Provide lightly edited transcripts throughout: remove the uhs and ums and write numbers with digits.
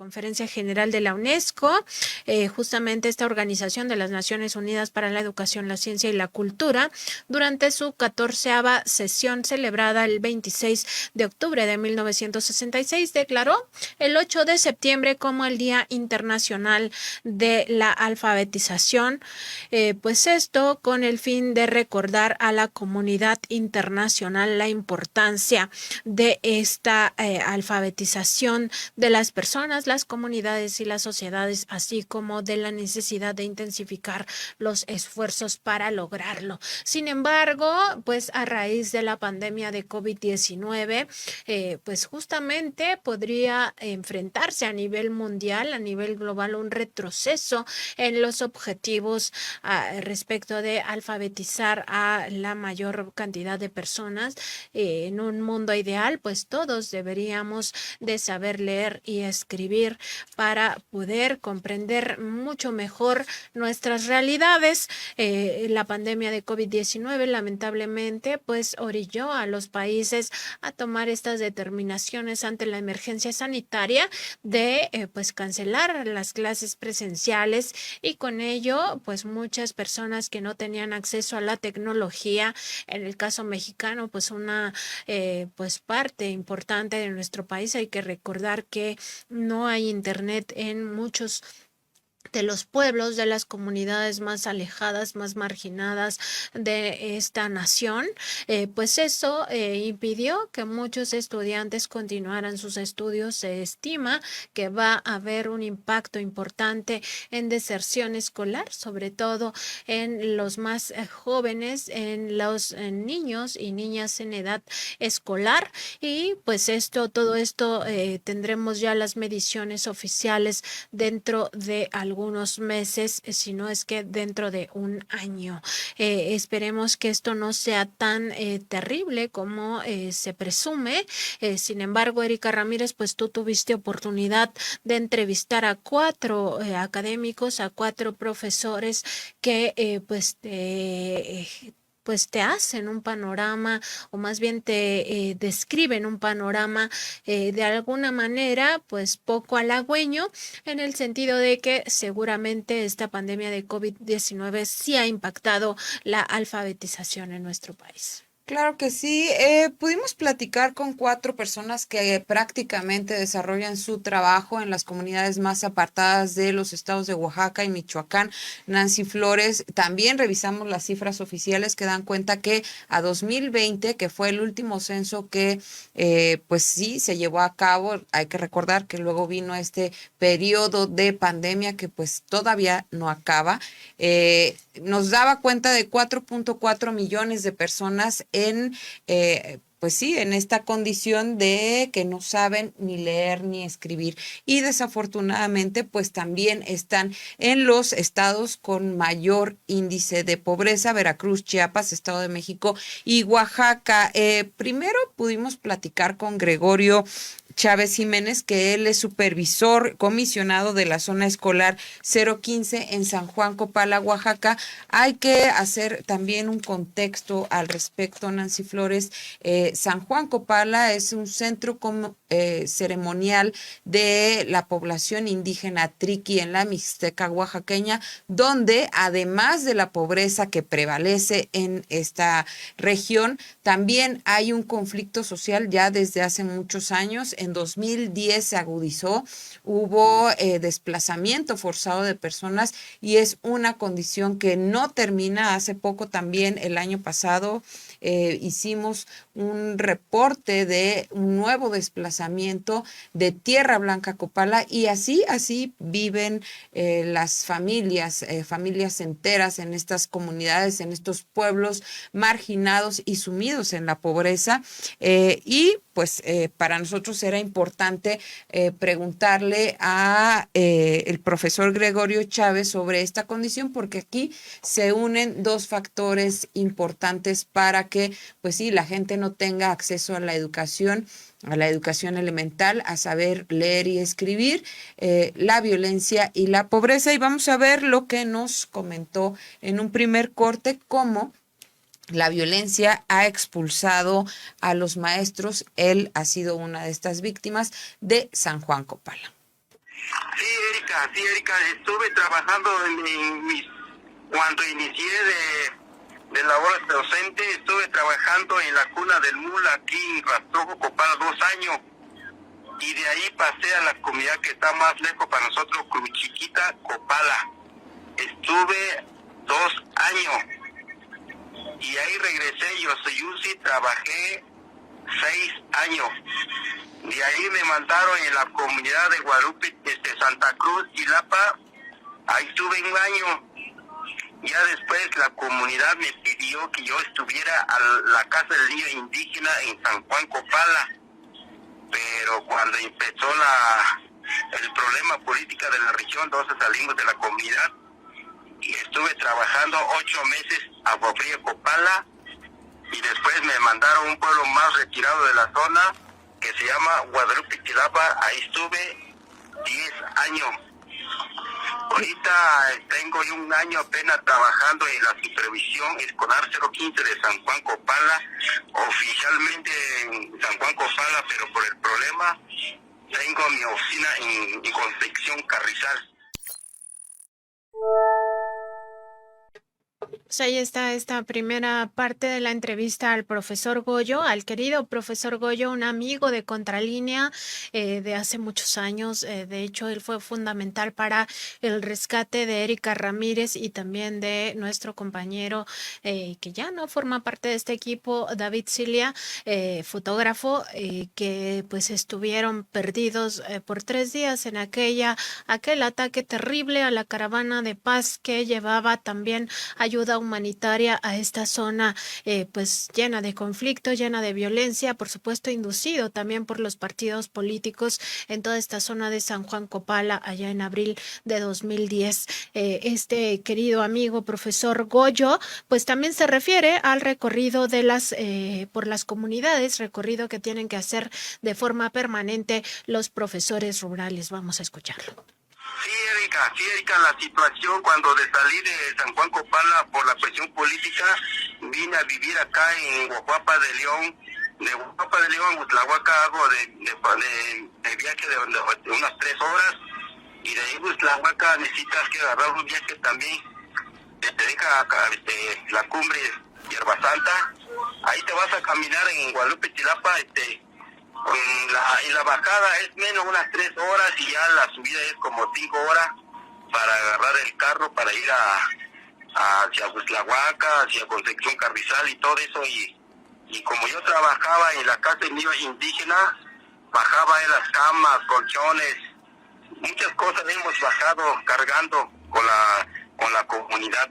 Conferencia General de la UNESCO, justamente esta Organización de las Naciones Unidas para la Educación, la Ciencia y la Cultura, durante su 14ª sesión celebrada el 26 de octubre de 1966, declaró el 8 de septiembre como el Día Internacional de la Alfabetización, pues esto con el fin de recordar a la comunidad internacional la importancia de esta alfabetización de las personas, las comunidades y las sociedades, así como de la necesidad de intensificar los esfuerzos para lograrlo. Sin embargo, pues a raíz de la pandemia de COVID-19, pues justamente podría enfrentarse a nivel mundial, a nivel global, un retroceso en los objetivos respecto de alfabetizar a la mayor cantidad de personas. En un mundo ideal, pues todos deberíamos de saber leer y escribir para poder comprender mucho mejor nuestras realidades. La pandemia de COVID-19 lamentablemente pues orilló a los países a tomar estas determinaciones ante la emergencia sanitaria de pues cancelar las clases presenciales, y con ello pues muchas personas que no tenían acceso a la tecnología, en el caso mexicano pues una pues parte importante de nuestro país. Hay que recordar que no hay internet en muchos de los pueblos, de las comunidades más alejadas, más marginadas de esta nación. Pues eso impidió que muchos estudiantes continuaran sus estudios. Se estima que va a haber un impacto importante en deserción escolar, sobre todo en los más jóvenes, en los niños y niñas en edad escolar. Y pues todo esto tendremos ya las mediciones oficiales dentro de algunos meses, si no es que dentro de un año. Esperemos que esto no sea tan terrible como se presume. Sin embargo, Erika Ramírez, pues tú tuviste oportunidad de entrevistar a 4 académicos, a 4 profesores que pues te hacen un panorama, o más bien te describen un panorama de alguna manera pues poco halagüeño, en el sentido de que seguramente esta pandemia de COVID-19 sí ha impactado la alfabetización en nuestro país. Claro que sí. Pudimos platicar con 4 personas que prácticamente desarrollan su trabajo en las comunidades más apartadas de los estados de Oaxaca y Michoacán. Nancy Flores, también revisamos las cifras oficiales que dan cuenta que a 2020, que fue el último censo que pues sí se llevó a cabo, hay que recordar que luego vino este periodo de pandemia que pues todavía no acaba, nos daba cuenta de 4.4 millones de personas pues sí, en esta condición de que no saben ni leer ni escribir, y desafortunadamente pues también están en los estados con mayor índice de pobreza: Veracruz, Chiapas, Estado de México y Oaxaca. Primero pudimos platicar con Gregorio Chávez Jiménez, que él es supervisor comisionado de la zona escolar 015 en San Juan Copala, Oaxaca. Hay que hacer también un contexto al respecto, Nancy Flores. San Juan Copala es un centro ceremonial de la población indígena Triqui en la Mixteca oaxaqueña, donde además de la pobreza que prevalece en esta región, también hay un conflicto social ya desde hace muchos años. En 2010 se agudizó, hubo desplazamiento forzado de personas y es una condición que no termina. Hace poco también, el año pasado, hicimos un reporte de un nuevo desplazamiento de Tierra Blanca Copala, y así viven las familias enteras en estas comunidades, en estos pueblos marginados y sumidos en la pobreza. Y pues para nosotros era importante preguntarle a el profesor Gregorio Chávez sobre esta condición, porque aquí se unen 2 factores importantes para que pues sí, la gente no tenga acceso a la educación elemental, a saber leer y escribir: la violencia y la pobreza. Y vamos a ver lo que nos comentó en un primer corte: cómo la violencia ha expulsado a los maestros. Él ha sido una de estas víctimas de San Juan Copala. Sí, Erika, estuve trabajando cuando inicié de labor docente, estuve trabajando en la Cuna del Mula, aquí en Rastrojo, Copala, 2 años. Y de ahí pasé a la comunidad que está más lejos para nosotros, Cruchiquita, Copala. Estuve 2 años. Y ahí regresé, yo soy UCI, trabajé 6 años. De ahí me mandaron en la comunidad de Guadalupe, Santa Cruz, Chilapa. Ahí estuve 1 año. Ya después la comunidad me pidió que yo estuviera a la Casa del Niño Indígena en San Juan, Copala. Pero cuando empezó el problema político de la región, entonces salimos de la comunidad y estuve trabajando 8 meses a Guafría, Copala, y después me mandaron a un pueblo más retirado de la zona que se llama Guadalupe, Chilapa. Ahí estuve 10 años. Ahorita tengo yo 1 año apenas trabajando en la supervisión escolar 015 de San Juan, Copala, oficialmente en San Juan, Copala, pero por el problema tengo mi oficina en Concepción, Carrizal. Pues ahí está esta primera parte de la entrevista al profesor Goyo, al querido profesor Goyo, un amigo de Contralínea de hace muchos años. De hecho, él fue fundamental para el rescate de Erika Ramírez y también de nuestro compañero que ya no forma parte de este equipo, David Cilia, fotógrafo, que pues estuvieron perdidos por 3 días en aquel ataque terrible a la caravana de paz que llevaba también ayuda humanitaria a esta zona pues llena de conflicto, llena de violencia, por supuesto inducido también por los partidos políticos en toda esta zona de San Juan, Copala, allá en abril de 2010. Este querido amigo profesor Goyo pues también se refiere al recorrido de por las comunidades, recorrido que tienen que hacer de forma permanente los profesores rurales. Vamos a escucharlo. Sí, Erika, la situación cuando salí de San Juan, Copala por la cuestión política, vine a vivir acá en Huajuapa de León. De Huajuapa de León a Huitlahuaca hago de viaje de unas 3 horas, y de ahí Huitlahuaca necesitas que agarrar un viaje también, te deja la cumbre Hierba Santa, ahí te vas a caminar en Guadalupe, Chilapa, en la bajada es menos unas 3 horas y ya la subida es como 5 horas para agarrar el carro para ir hacia Huitlahuaca, hacia Concepción, Carrizal y todo eso. Y como yo trabajaba en la Casa del Niño Indígena, bajaba en las camas, colchones, muchas cosas hemos bajado cargando con la comunidad.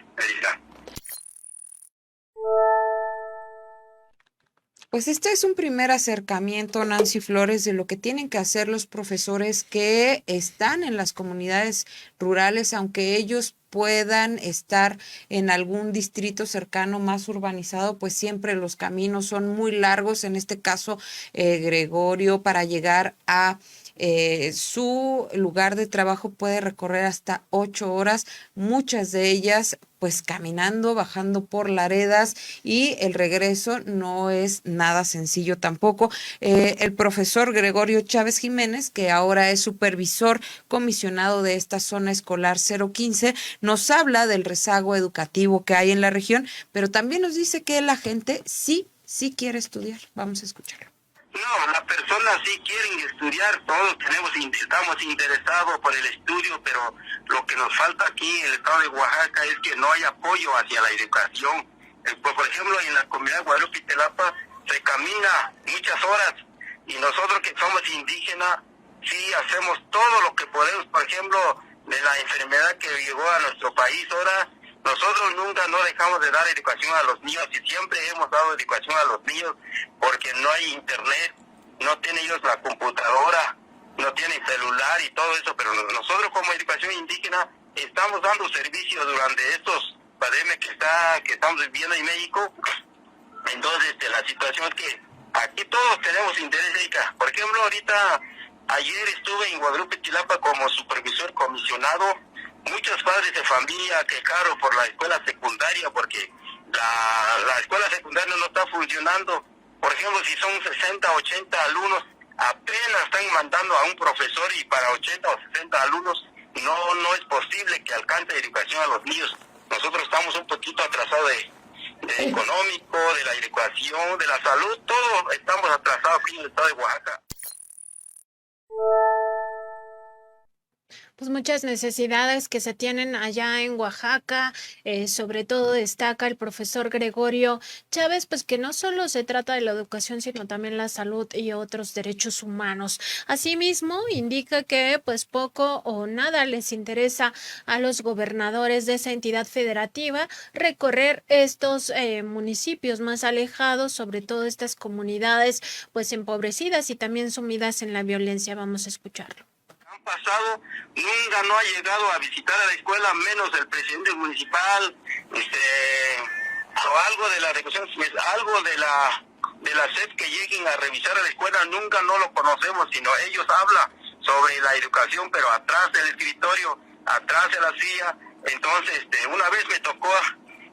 Pues este es un primer acercamiento, Nancy Flores, de lo que tienen que hacer los profesores que están en las comunidades rurales, aunque ellos puedan estar en algún distrito cercano más urbanizado, pues siempre los caminos son muy largos. En este caso, Gregorio, para llegar a su lugar de trabajo puede recorrer hasta 8 horas, muchas de ellas pues caminando, bajando por laredas, y el regreso no es nada sencillo tampoco. El profesor Gregorio Chávez Jiménez, que ahora es supervisor comisionado de esta zona escolar 015, nos habla del rezago educativo que hay en la región, pero también nos dice que la gente sí quiere estudiar. Vamos a escucharlo. No, las personas sí quieren estudiar, todos estamos interesados por el estudio, pero lo que nos falta aquí en el estado de Oaxaca es que no hay apoyo hacia la educación. Por ejemplo, en la comunidad de Guadalupe y Telapa se camina muchas horas, y nosotros que somos indígenas sí hacemos todo lo que podemos. Por ejemplo, de la enfermedad que llegó a nuestro país ahora, nosotros nunca no dejamos de dar educación a los niños, y siempre hemos dado educación a los niños porque no hay internet, no tienen ellos la computadora, no tienen celular y todo eso, pero nosotros como educación indígena estamos dando servicios durante estos pandemias que estamos viviendo en México. Entonces la situación es que aquí todos tenemos interés, Erika. Por ejemplo, ahorita, ayer estuve en Guadalupe, Chilapa como supervisor comisionado. Muchos padres de familia quejaron por la escuela secundaria porque la escuela secundaria no está funcionando. Por ejemplo, si son 60, 80 alumnos, apenas están mandando a un profesor y para 80 o 60 alumnos no es posible que alcance educación a los niños. Nosotros estamos un poquito atrasados de económico, de la educación, de la salud, todo estamos atrasados aquí en el estado de Oaxaca. Pues muchas necesidades que se tienen allá en Oaxaca, sobre todo destaca el profesor Gregorio Chávez, pues que no solo se trata de la educación, sino también la salud y otros derechos humanos. Asimismo, indica que pues poco o nada les interesa a los gobernadores de esa entidad federativa recorrer estos municipios más alejados, sobre todo estas comunidades pues empobrecidas y también sumidas en la violencia. Vamos a escucharlo. Pasado nunca no ha llegado a visitar a la escuela, menos el presidente municipal, o algo de la educación, algo de la SEP que lleguen a revisar a la escuela, nunca no lo conocemos, sino ellos hablan sobre la educación, pero atrás del escritorio, atrás de la silla. Entonces, una vez me tocó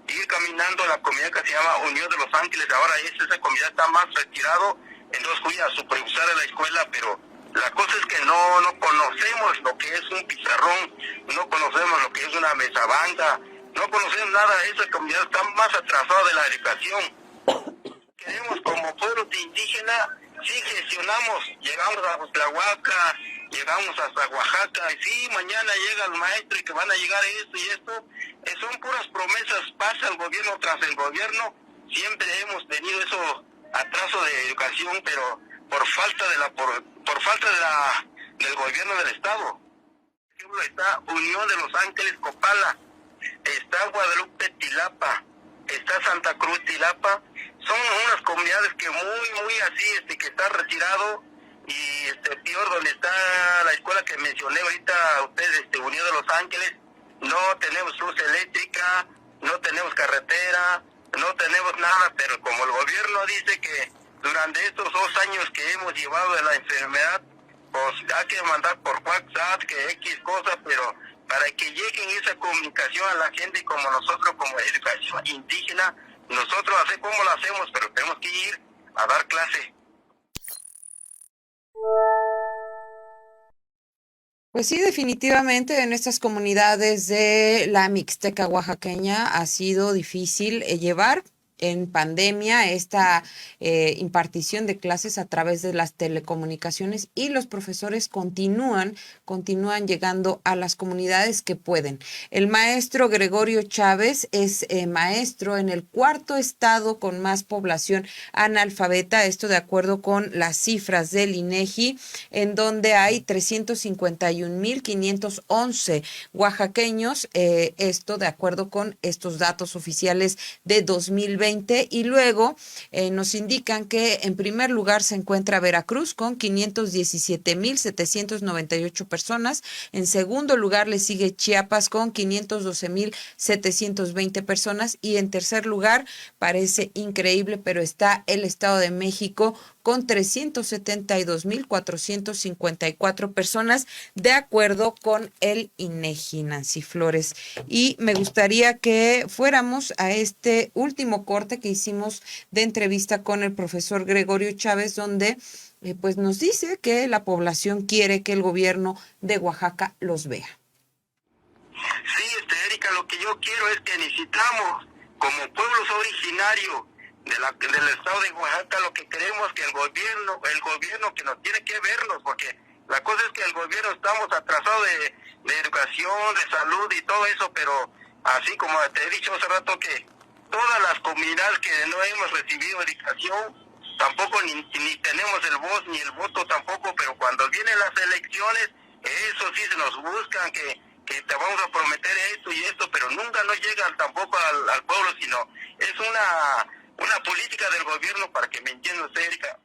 ir caminando a la comunidad que se llama Unión de los Ángeles, ahora esa comunidad está más retirado, entonces fui a supervisar a la escuela, pero la cosa es que no conocemos lo que es un pizarrón, no conocemos lo que es una mesabanca, no conocemos nada de esa comunidad, está más atrasada de la educación. Queremos como pueblo indígena, sí gestionamos, llegamos a Tlahuaca, llegamos hasta Oaxaca, y sí, mañana llega el maestro y que van a llegar esto y esto, son puras promesas, pasa el gobierno tras el gobierno, siempre hemos tenido eso atraso de educación, pero por falta del gobierno del estado. Por ejemplo, está Unión de los Ángeles Copala, está Guadalupe Tilapa, está Santa Cruz Tilapa, son unas comunidades que muy así, que está retirado, y peor donde está la escuela que mencioné ahorita a ustedes, Unión de los Ángeles, no tenemos luz eléctrica, no tenemos carretera, no tenemos nada, pero como el gobierno dice que durante estos 2 años que hemos llevado de la enfermedad, pues hay que mandar por WhatsApp, que X cosas, pero para que lleguen esa comunicación a la gente como nosotros, como educación indígena, nosotros hacemos como lo hacemos, pero tenemos que ir a dar clase. Pues sí, definitivamente en estas comunidades de la Mixteca oaxaqueña ha sido difícil llevar en pandemia esta impartición de clases a través de las telecomunicaciones, y los profesores continúan llegando a las comunidades que pueden. El maestro Gregorio Chávez es maestro en el 4º estado con más población analfabeta, esto de acuerdo con las cifras del INEGI, en donde hay 351,511 oaxaqueños, esto de acuerdo con estos datos oficiales de 2020. Y luego nos indican que en primer lugar se encuentra Veracruz con 517,798 personas. En segundo lugar le sigue Chiapas con 512,720 personas. Y en tercer lugar, parece increíble, pero está el Estado de México con 372,454 personas, de acuerdo con el INEGI, Nancy Flores. Y me gustaría que fuéramos a este último corte que hicimos de entrevista con el profesor Gregorio Chávez, donde pues nos dice que la población quiere que el gobierno de Oaxaca los vea. Sí, Erika, lo que yo quiero es que necesitamos, como pueblos originarios del estado de Oaxaca, lo que queremos que el gobierno que nos tiene que vernos, porque la cosa es que el gobierno estamos atrasados de educación, de salud y todo eso, pero así como te he dicho hace rato que todas las comunidades que no hemos recibido educación, tampoco ni tenemos el voz ni el voto tampoco, pero cuando vienen las elecciones, eso sí se nos buscan, que te vamos a prometer esto y esto, pero nunca nos llegan tampoco al pueblo, sino es una política del gobierno, para que me entiendas, Erika.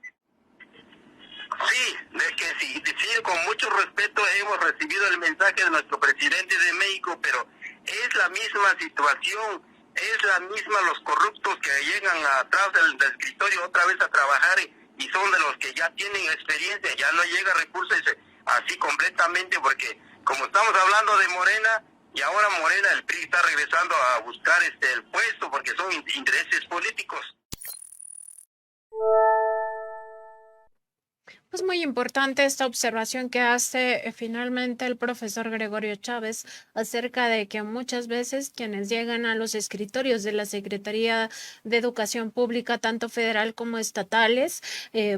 Sí, de que sí, con mucho respeto hemos recibido el mensaje de nuestro presidente de México, pero es la misma situación, es la misma los corruptos que llegan atrás del escritorio otra vez a trabajar y son de los que ya tienen experiencia, ya no llega recursos así completamente, porque como estamos hablando de Morena, y ahora Morena, el PRI está regresando a buscar el puesto porque son intereses políticos. Es muy importante esta observación que hace finalmente el profesor Gregorio Chávez acerca de que muchas veces quienes llegan a los escritorios de la Secretaría de Educación Pública, tanto federal como estatales,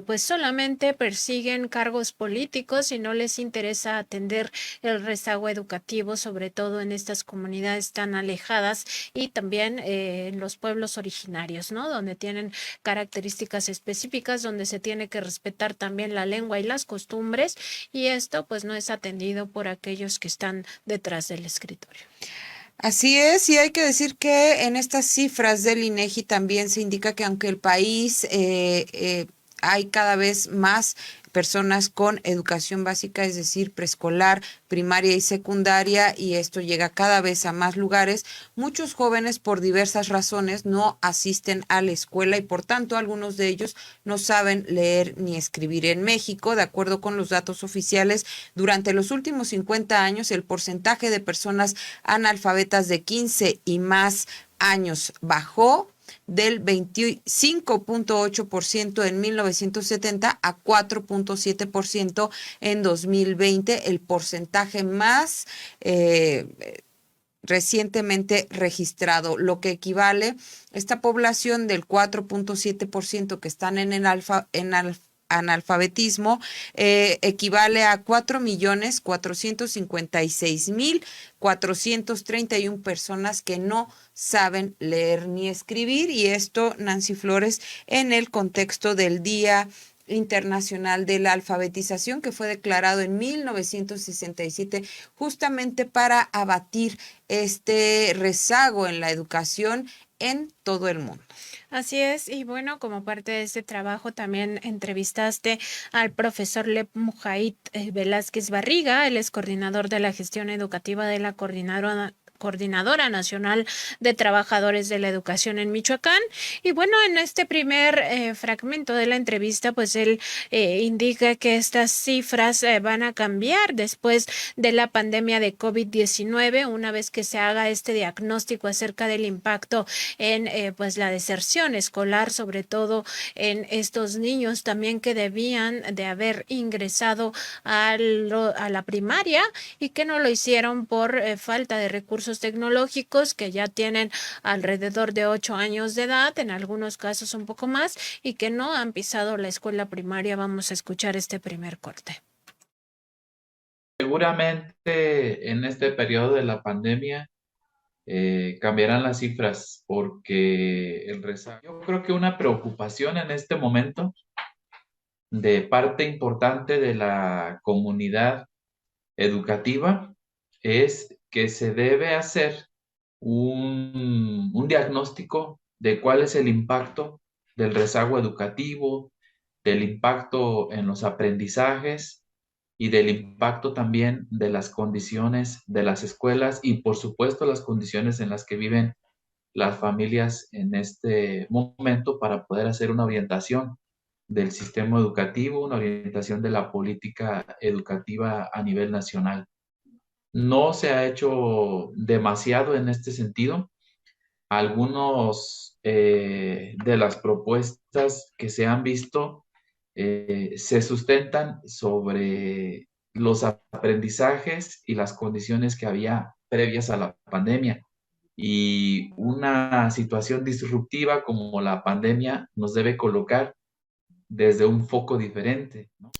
pues solamente persiguen cargos políticos y no les interesa atender el rezago educativo, sobre todo en estas comunidades tan alejadas y también en los pueblos originarios, ¿no? Donde tienen características específicas, donde se tiene que respetar también la lengua y las costumbres, y esto pues no es atendido por aquellos que están detrás del escritorio. Así es, y hay que decir que en estas cifras del INEGI también se indica que aunque el país hay cada vez más personas con educación básica, es decir, preescolar, primaria y secundaria, y esto llega cada vez a más lugares, muchos jóvenes por diversas razones no asisten a la escuela y por tanto algunos de ellos no saben leer ni escribir. En México, de acuerdo con los datos oficiales, durante los últimos 50 años el porcentaje de personas analfabetas de 15 y más años bajó del 25.8% en 1970 a 4.7% en 2020, el porcentaje más recientemente registrado, lo que equivale a esta población del 4.7% que están en el analfabetismo, equivale a 4.456.431 personas que no saben leer ni escribir, y esto, Nancy Flores, en el contexto del Día Internacional de la Alfabetización, que fue declarado en 1967 justamente para abatir este rezago en la educación en todo el mundo. Así es, y bueno, como parte de este trabajo también entrevistaste al profesor Lep Mujahid Velázquez Barriga, él es coordinador de la gestión educativa de la Coordinadora Nacional de Trabajadores de la Educación en Michoacán. Y bueno, en este primer fragmento de la entrevista, pues él indica que estas cifras van a cambiar después de la pandemia de COVID-19, una vez que se haga este diagnóstico acerca del impacto en pues la deserción escolar, sobre todo en estos niños también que debían de haber ingresado a la primaria y que no lo hicieron por falta de recursos tecnológicos, que ya tienen alrededor de 8 años de edad, en algunos casos un poco más, y que no han pisado la escuela primaria. Vamos a escuchar este primer corte. Seguramente en este periodo de la pandemia cambiarán las cifras porque el rezago. Yo creo que una preocupación en este momento de parte importante de la comunidad educativa es que se debe hacer un diagnóstico de cuál es el impacto del rezago educativo, del impacto en los aprendizajes y del impacto también de las condiciones de las escuelas y por supuesto las condiciones en las que viven las familias en este momento para poder hacer una orientación del sistema educativo, una orientación de la política educativa a nivel nacional. No se ha hecho demasiado en este sentido. Algunos de las propuestas que se han visto se sustentan sobre los aprendizajes y las condiciones que había previas a la pandemia. Y una situación disruptiva como la pandemia nos debe colocar desde un foco diferente, ¿no?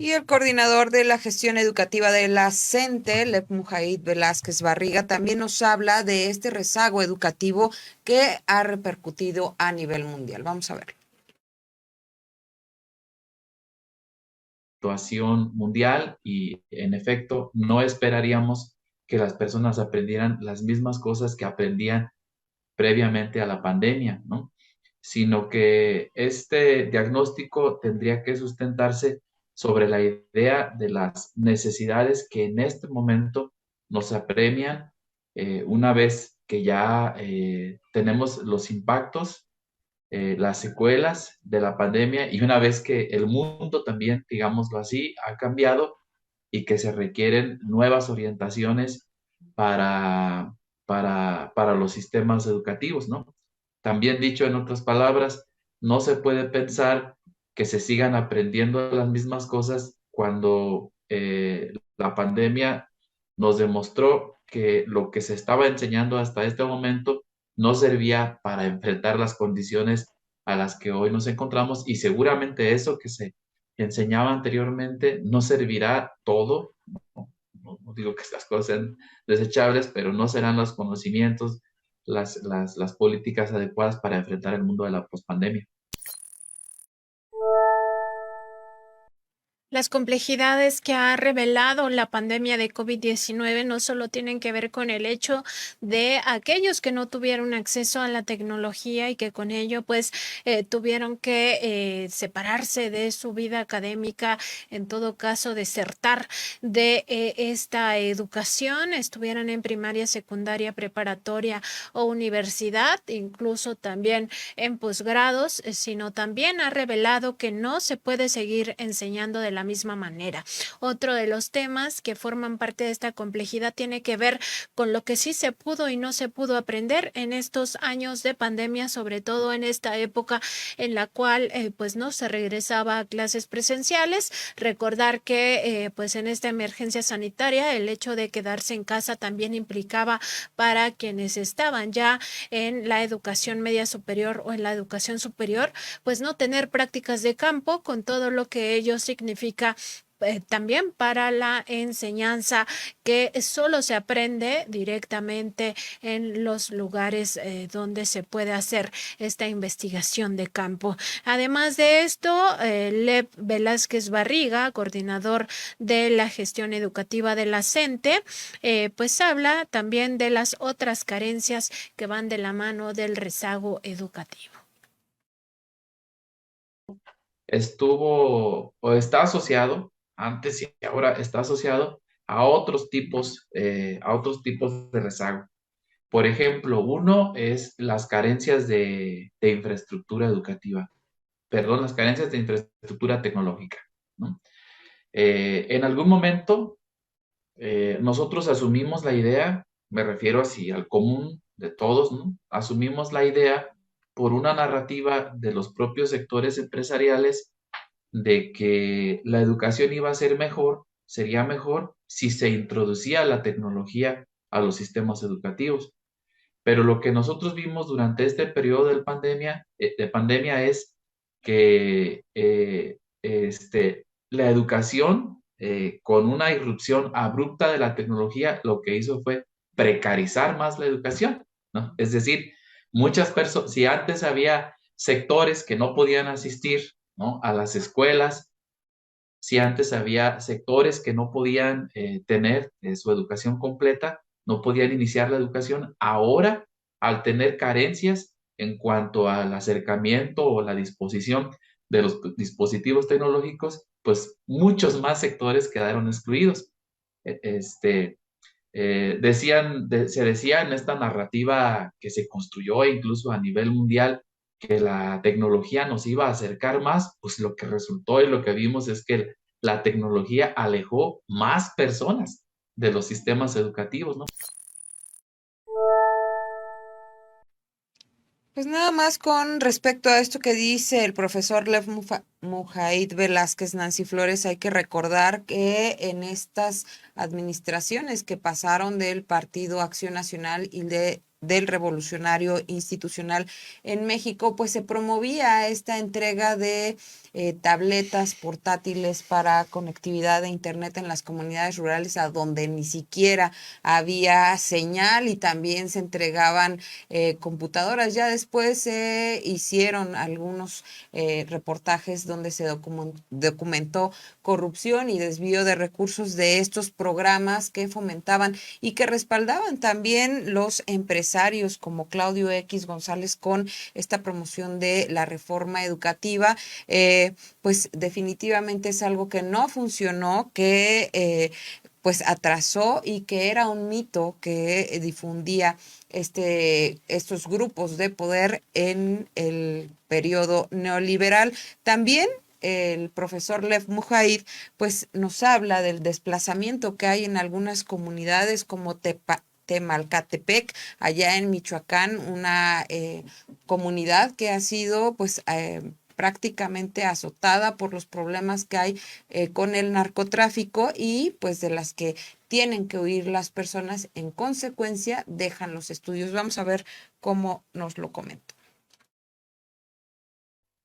Y el coordinador de la gestión educativa de la CENTE, Lep Mujahid Velázquez Barriga, también nos habla de este rezago educativo que ha repercutido a nivel mundial. Vamos a ver. Situación mundial y en efecto no esperaríamos que las personas aprendieran las mismas cosas que aprendían previamente a la pandemia, ¿no? Sino que este diagnóstico tendría que sustentarse sobre la idea de las necesidades que en este momento nos apremian una vez que ya tenemos los impactos, las secuelas de la pandemia y una vez que el mundo también, digámoslo así, ha cambiado y que se requieren nuevas orientaciones para los sistemas educativos, ¿no? También dicho en otras palabras, no se puede pensar que se sigan aprendiendo las mismas cosas cuando la pandemia nos demostró que lo que se estaba enseñando hasta este momento no servía para enfrentar las condiciones a las que hoy nos encontramos, y seguramente eso que se enseñaba anteriormente no servirá todo. No digo que estas cosas sean desechables, pero no serán los conocimientos, las políticas adecuadas para enfrentar el mundo de la pospandemia. Las complejidades que ha revelado la pandemia de COVID-19 no solo tienen que ver con el hecho de aquellos que no tuvieron acceso a la tecnología y que con ello pues tuvieron que separarse de su vida académica, en todo caso desertar de esta educación, estuvieran en primaria, secundaria, preparatoria o universidad, incluso también en posgrados, sino también ha revelado que no se puede seguir enseñando de la misma manera. Otro de los temas que forman parte de esta complejidad tiene que ver con lo que sí se pudo y no se pudo aprender en estos años de pandemia, sobre todo en esta época en la cual pues no se regresaba a clases presenciales. Recordar que pues en esta emergencia sanitaria el hecho de quedarse en casa también implicaba para quienes estaban ya en la educación media superior o en la educación superior, pues no tener prácticas de campo con todo lo que ello significa también para la enseñanza, que solo se aprende directamente en los lugares donde se puede hacer esta investigación de campo. Además de esto, Lev Velázquez Barriga, coordinador de la gestión educativa de la CENTE, pues habla también de las otras carencias que van de la mano del rezago educativo. Estuvo o está asociado, antes y ahora está asociado a otros tipos de rezago. Por ejemplo, uno es las carencias de infraestructura educativa, perdón, las carencias de infraestructura tecnológica, ¿no? En algún momento nosotros asumimos la idea, me refiero así al común de todos, ¿no? Asumimos la idea por una narrativa de los propios sectores empresariales de que la educación iba a ser mejor, sería mejor si se introducía la tecnología a los sistemas educativos. Pero lo que nosotros vimos durante este periodo de pandemia es que la educación, con una irrupción abrupta de la tecnología, lo que hizo fue precarizar más la educación, ¿no? Es decir, muchas personas, si antes había sectores que no podían asistir, ¿no?, a las escuelas, si antes había sectores que no podían tener su educación completa, no podían iniciar la educación, ahora, al tener carencias en cuanto al acercamiento o la disposición de los dispositivos tecnológicos, pues muchos más sectores quedaron excluidos. E- Este, se decía en esta narrativa que se construyó incluso a nivel mundial que la tecnología nos iba a acercar más, pues lo que resultó y lo que vimos es que la tecnología alejó más personas de los sistemas educativos, ¿no? Pues nada más con respecto a esto que dice el profesor Lev Mujaid Velázquez, Nancy Flores, hay que recordar que en estas administraciones que pasaron del Partido Acción Nacional y del Revolucionario Institucional en México, pues se promovía esta entrega de tabletas portátiles para conectividad de Internet en las comunidades rurales a donde ni siquiera había señal, y también se entregaban computadoras. Ya después se hicieron algunos reportajes donde se documentó corrupción y desvío de recursos de estos programas que fomentaban y que respaldaban también los empresarios como Claudio X González con esta promoción de la reforma educativa. Pues definitivamente es algo que no funcionó, que pues atrasó y que era un mito que difundía estos grupos de poder en el periodo neoliberal. También el profesor Lev Mujaid pues nos habla del desplazamiento que hay en algunas comunidades como Temalcatepec, allá en Michoacán, una comunidad que ha sido pues prácticamente azotada por los problemas que hay con el narcotráfico y pues de las que tienen que huir las personas, en consecuencia dejan los estudios. Vamos a ver cómo nos lo comenta.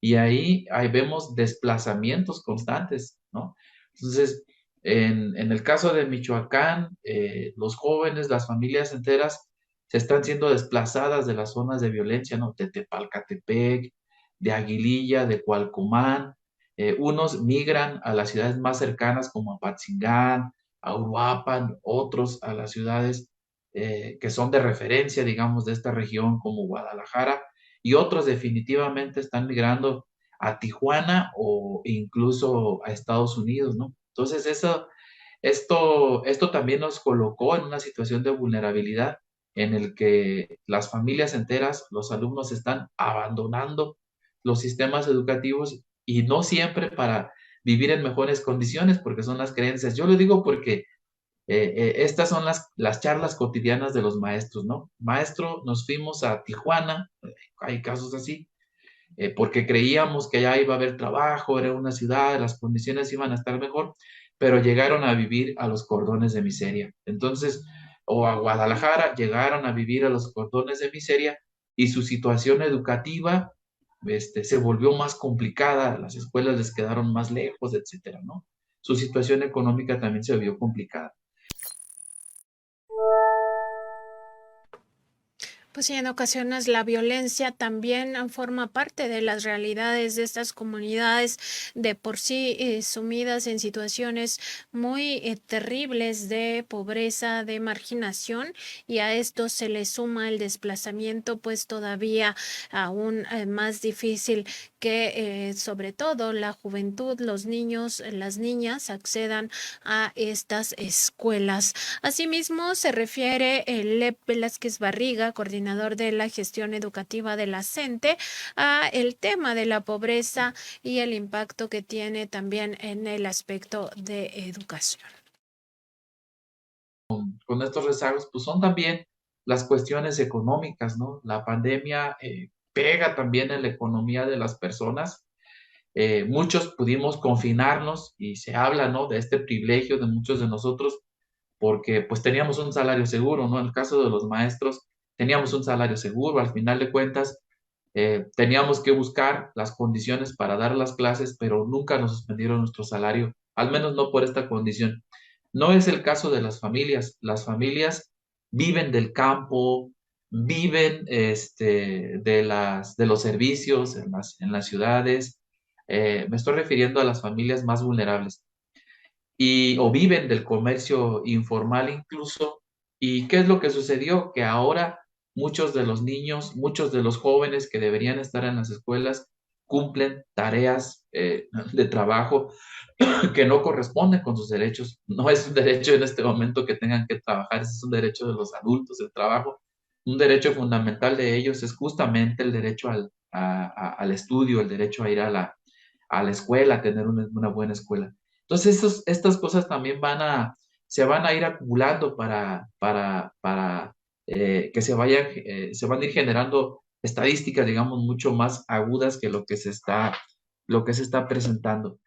Y ahí vemos desplazamientos constantes, ¿no? Entonces, en el caso de Michoacán, los jóvenes, las familias enteras, se están siendo desplazadas de las zonas de violencia, ¿no? De Tepalcatepec, de Aguililla, de Cualcomán. Unos migran a las ciudades más cercanas como Apatzingán, a Uruapan, otros a las ciudades que son de referencia, digamos, de esta región como Guadalajara, y otros definitivamente están migrando a Tijuana o incluso a Estados Unidos, ¿no? Entonces, esto también nos colocó en una situación de vulnerabilidad en el que las familias enteras, los alumnos están abandonando los sistemas educativos y no siempre para vivir en mejores condiciones, porque son las creencias. Yo lo digo porque estas son las charlas cotidianas de los maestros, ¿no? Maestro, nos fuimos a Tijuana, hay casos así, porque creíamos que allá iba a haber trabajo, era una ciudad, las condiciones iban a estar mejor, pero llegaron a vivir a los cordones de miseria. Entonces, o a Guadalajara, llegaron a vivir a los cordones de miseria y su situación educativa se volvió más complicada, las escuelas les quedaron más lejos, etcétera, ¿no? Su situación económica también se vio complicada. Pues sí, en ocasiones la violencia también forma parte de las realidades de estas comunidades de por sí sumidas en situaciones muy terribles de pobreza, de marginación, y a esto se le suma el desplazamiento, pues todavía aún más difícil que sobre todo la juventud, los niños, las niñas accedan a estas escuelas. Asimismo, se refiere Lep Velázquez Barriga, coordinador de la gestión educativa de la CENTE, a el tema de la pobreza y el impacto que tiene también en el aspecto de educación. Con estos rezagos, pues son también las cuestiones económicas, ¿no? La pandemia pega también en la economía de las personas. Muchos pudimos confinarnos y se habla, ¿no? De este privilegio de muchos de nosotros porque pues teníamos un salario seguro, ¿no? En el caso de los maestros, teníamos un salario seguro, al final de cuentas, teníamos que buscar las condiciones para dar las clases, pero nunca nos suspendieron nuestro salario, al menos no por esta condición. No es el caso de las familias viven del campo, viven de los servicios en las ciudades. Me estoy refiriendo a las familias más vulnerables o viven del comercio informal incluso. ¿Y qué es lo que sucedió? Que ahora muchos de los niños, muchos de los jóvenes que deberían estar en las escuelas cumplen tareas de trabajo que no corresponden con sus derechos. No es un derecho en este momento que tengan que trabajar, ese es un derecho de los adultos, el trabajo. Un derecho fundamental de ellos es justamente el derecho al estudio, el derecho a ir a la escuela, a tener una buena escuela. Entonces, estas cosas también se van a ir acumulando para que se van a ir generando estadísticas, digamos, mucho más agudas que lo que se está presentando.